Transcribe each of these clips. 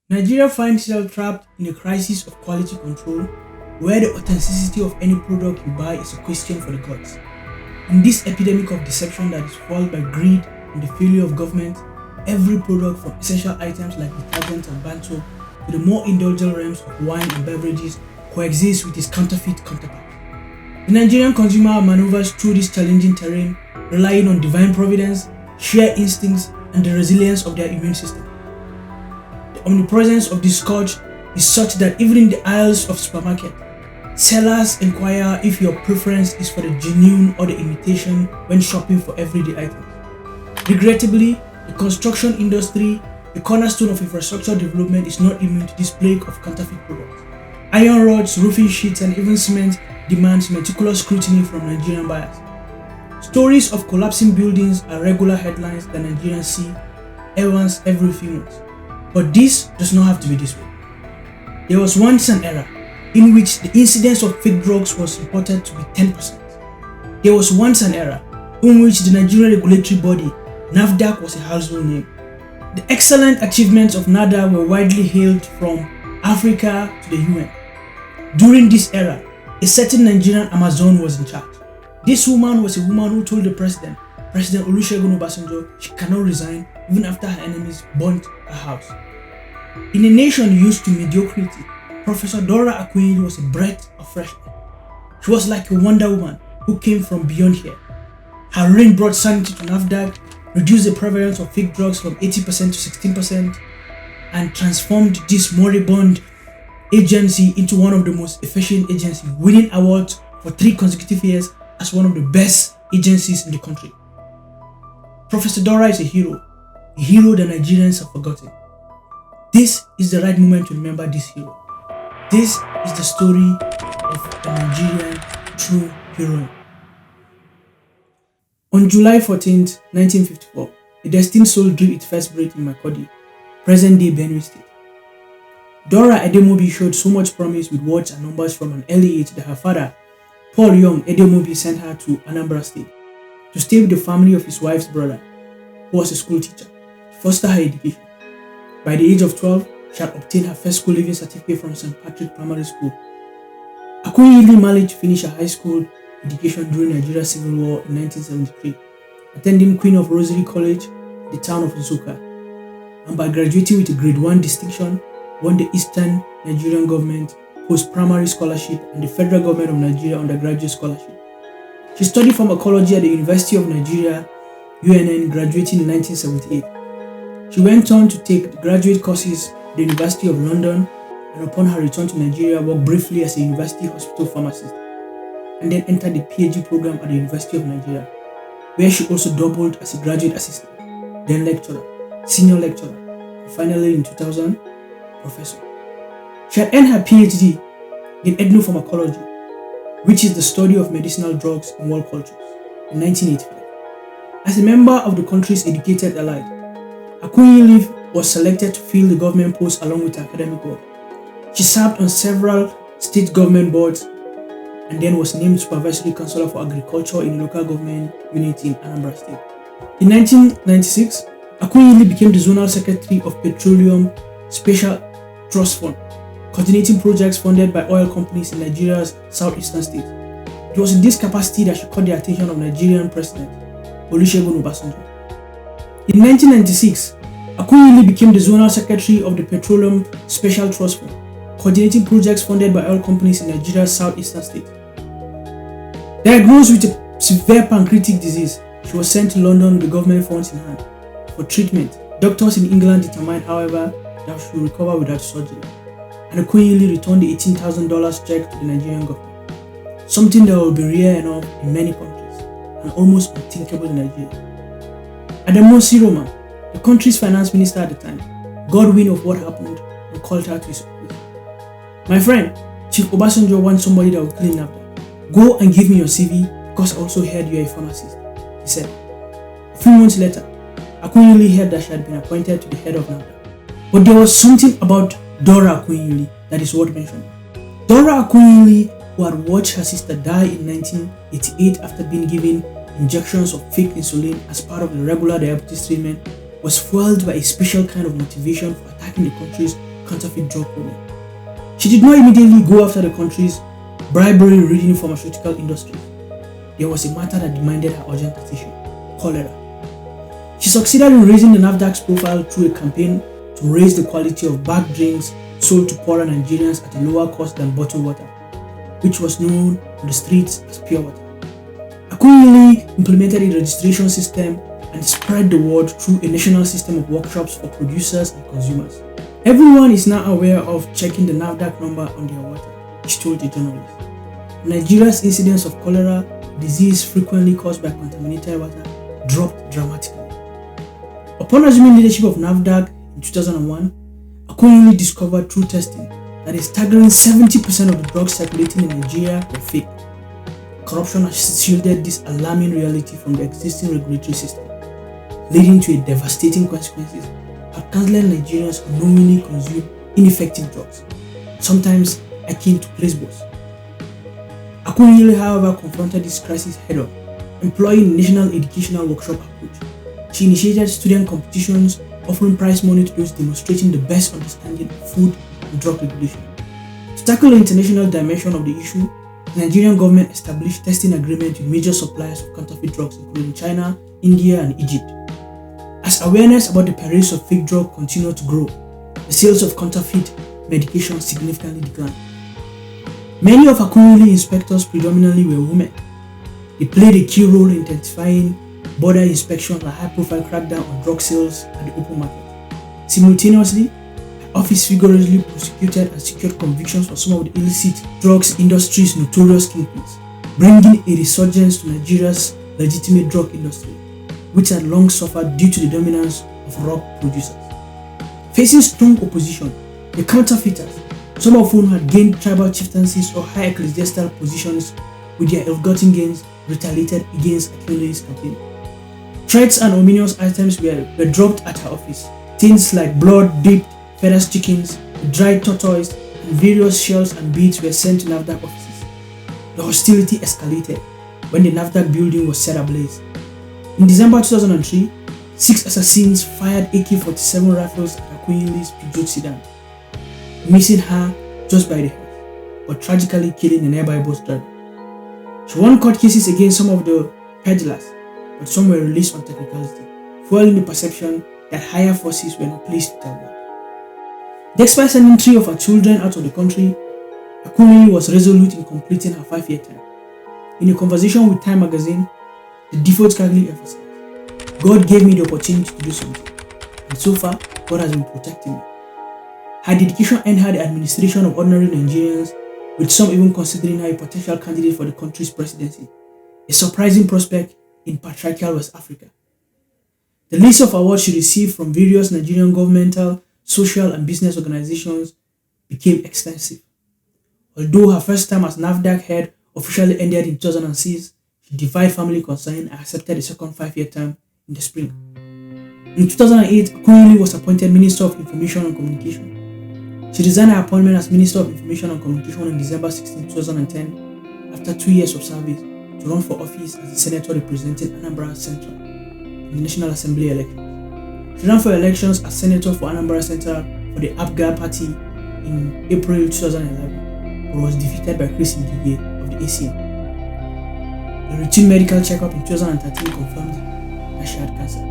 Nigeria finds itself trapped in a crisis of quality control where the authenticity of any product you buy is a question for the gods. In this epidemic of deception that is fueled by greed and the failure of government, every product from essential items like detergent and bar soap to the more indulgent realms of wine and beverages coexists with its counterfeit counterpart. The Nigerian consumer maneuvers through this challenging terrain, relying on divine providence, sheer instincts, and the resilience of their immune system. The omnipresence of this scourge is such that even in the aisles of supermarket, sellers inquire if your preference is for the genuine or the imitation when shopping for everyday items. Regrettably, the construction industry, the cornerstone of infrastructure development, is not immune to this plague of counterfeit products. Iron rods, roofing sheets, and even cement demands meticulous scrutiny from Nigerian buyers. Stories of collapsing buildings are regular headlines that Nigerians see once every few months. But this does not have to be this way. There was once an era in which the incidence of fake drugs was reported to be 10%. There was once an era in which the Nigerian regulatory body, NAFDAC, was a household name. The excellent achievements of NADA were widely hailed from Africa to the UN. During this era, a certain Nigerian Amazon was in charge. This woman was a woman who told the President Olusegun Obasanjo, she cannot resign even after her enemies burnt her house. In a nation used to mediocrity, Professor Dora Akunyili was a breath of fresh air. She was like a Wonder Woman who came from beyond here. Her reign brought sanity to NAFDAC, reduced the prevalence of fake drugs from 80% to 16%, and transformed this moribund agency into one of the most efficient agencies, winning awards for 3 consecutive years as one of the best agencies in the country. Professor Dora is a hero that Nigerians have forgotten. This is the right moment to remember this hero. This is the story of a Nigerian true hero. On July 14th, 1954, a destined soul drew its first breath in Makurdi, present-day Benue State. Dora Edemobi showed so much promise with words and numbers from an early age that her father, Paul Young Edemobi, sent her to Anambra State to stay with the family of his wife's brother, who was a school teacher, to foster her education. By the age of 12, she had obtained her first school leaving certificate from St. Patrick Primary School. Akunyili managed to finish her high school education during Nigeria's Civil War in 1973, attending Queen of Rosary College, the town of Nsukka, and by graduating with a Grade 1 distinction, won the Eastern Nigerian Government Post-Primary Scholarship and the Federal Government of Nigeria Undergraduate Scholarship. She studied pharmacology at the University of Nigeria, UNN, graduating in 1978. She went on to take the graduate courses at the University of London, and upon her return to Nigeria, worked briefly as a university hospital pharmacist, and then entered the PhD program at the University of Nigeria, where she also doubled as a graduate assistant, then lecturer, senior lecturer, and finally in 2000, professor. She had earned her PhD in ethnopharmacology, which is the study of medicinal drugs in world cultures, in 1985. As a member of the country's educated elite, Akunyili was selected to fill the government post along with her academic work. She served on several state government boards and then was named Supervisory Councillor for Agriculture in a local government unit in Anambra State. In 1996, Akunyili became the Zonal Secretary of Petroleum Special Trust Fund, coordinating projects funded by oil companies in Nigeria's southeastern states. It was in this capacity that she caught the attention of Nigerian President Olusegun Obasanjo. In 1996, Akunyili became the Zonal Secretary of the Petroleum Special Trust Fund, coordinating projects funded by oil companies in Nigeria's southeastern states. Diagnosed with a severe pancreatic disease, she was sent to London with the government funds in hand for treatment. Doctors in England determined, however, that she would recover without surgery, and Akunyili returned the $18,000 check to the Nigerian government, something that would be rare enough in many countries and almost unthinkable in Nigeria. Adamosi Roman, the country's finance minister at the time, got wind of what happened and called her to his office. "My friend, Chief Obasanjo wants somebody that will clean up. Go and give me your CV because I also heard you are a pharmacist," he said. A few months later, Akunyili heard that she had been appointed to the head of NAFDAC. But there was something about Dora Akunyili that is worth mentioning. Dora Akunyili, who had watched her sister die in 1988 after being given injections of fake insulin as part of the regular diabetes treatment, was fueled by a special kind of motivation for attacking the country's counterfeit drug problem. She did not immediately go after the country's bribery-ridden pharmaceutical industry. There was a matter that demanded her urgent attention: cholera. She succeeded in raising the NAFDAC's profile through a campaign to raise the quality of bagged drinks sold to poorer Nigerians at a lower cost than bottled water, which was known on the streets as pure water. Akunyili implemented a registration system and spread the word through a national system of workshops for producers and consumers. Everyone is now aware of checking the NAFDAC number on their water, she told the journalist. Nigeria's incidence of cholera, a disease frequently caused by contaminated water, dropped dramatically. Upon assuming leadership of NAFDAC in 2001, Akunyili discovered through testing that a staggering 70% of the drugs circulating in Nigeria were fake. Corruption has shielded this alarming reality from the existing regulatory system, leading to a devastating consequences as countless Nigerians unknowingly consume ineffective drugs, sometimes akin to placebos. Akunyili, however, confronted this crisis head-on, employing a national educational workshop approach. She initiated student competitions, offering prize money to those demonstrating the best understanding of food and drug regulation. To tackle the international dimension of the issue, the Nigerian government established testing agreements with major suppliers of counterfeit drugs including China, India, and Egypt. As awareness about the perils of fake drugs continued to grow, the sales of counterfeit medication significantly declined. Many of Akunyili inspectors predominantly were women. They played a key role in intensifying border inspections and high-profile crackdown on drug sales at the open market. Simultaneously, her office vigorously prosecuted and secured convictions for some of the illicit drugs industry's notorious kingpins, bringing a resurgence to Nigeria's legitimate drug industry, which had long suffered due to the dominance of rogue producers. Facing strong opposition, the counterfeiters, some of whom had gained tribal chieftaincies or high ecclesiastical positions with their ill-gotten gains, retaliated against Akunyili's campaign. Threats and ominous items were dropped at her office. Things like blood-dipped feathers chickens, dried tortoise, and various shells and beads were sent to NAFDAC offices. The hostility escalated when the NAFDAC building was set ablaze. In December 2003, 6 assassins fired AK-47 rifles at Akunyili's Peugeot sedan, missing her just by the head, but tragically killing the nearby bus driver. She won court cases against some of the peddlers, but some were released on technicality, fueling the perception that higher forces were not pleased with her work. Despite sending 3 of her children out of the country, Akunyili was resolute in completing her 5-year term. In a conversation with Time magazine, the default clearly emphasized, "God gave me the opportunity to do something, and so far, God has been protecting me." Her dedication earned her the administration of ordinary Nigerians, with some even considering her a potential candidate for the country's presidency, a surprising prospect in patriarchal West Africa. The list of awards she received from various Nigerian governmental, social, and business organizations became extensive. Although her first time as NAFDAC head officially ended in 2006, she defied family concern and accepted a second 5-year term in the spring. In 2008, Akunyili was appointed Minister of Information and Communication. She resigned her appointment as Minister of Information and Communication on December 16, 2010, after 2 years of service, to run for office as the senator representing Anambra Central in the National Assembly elections. She ran for elections as senator for Anambra Central for the APGA party in April 2011, but was defeated by Chris Ngige of the ACN. A routine medical checkup in 2013 confirmed that she had cancer.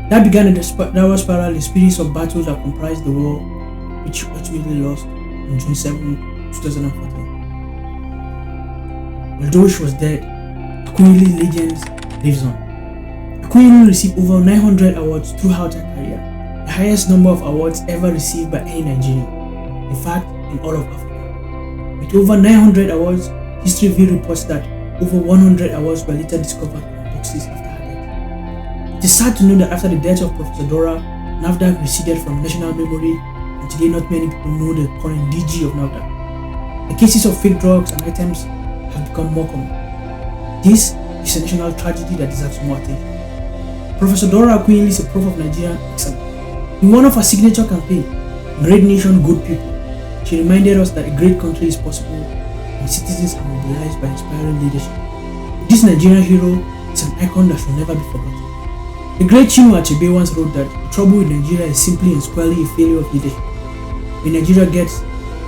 That began a downward spiral in series of battles that comprised the war, which she ultimately lost on June 7, 2014. Although she was dead, Akunyili's legend lives on. Akunyili received over 900 awards throughout her career, the highest number of awards ever received by any Nigerian, in fact, in all of Africa. With over 900 awards, History View reports that over 100 awards were later discovered in her boxes after her death. It is sad to know that after the death of Professor Dora, NAFDAC receded from national memory, and today not many people know the current DG of NAFDAC. The cases of fake drugs and items have become more common. This is a national tragedy that deserves more attention. Professor Dora Akunyili is a Prof of Nigerian excellence. In one of her signature campaigns, Great Nation, Good People, she reminded us that a great country is possible when citizens are mobilized by inspiring leadership. This Nigerian hero is an icon that should never be forgotten. The great Chinua Achebe once wrote that the trouble with Nigeria is simply and squarely a failure of leadership. when Nigeria gets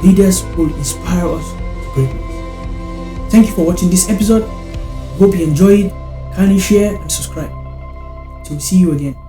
leaders who will inspire us to greatness. Thank you for watching this episode. Hope you enjoyed. Kindly share and subscribe. Till we see you again.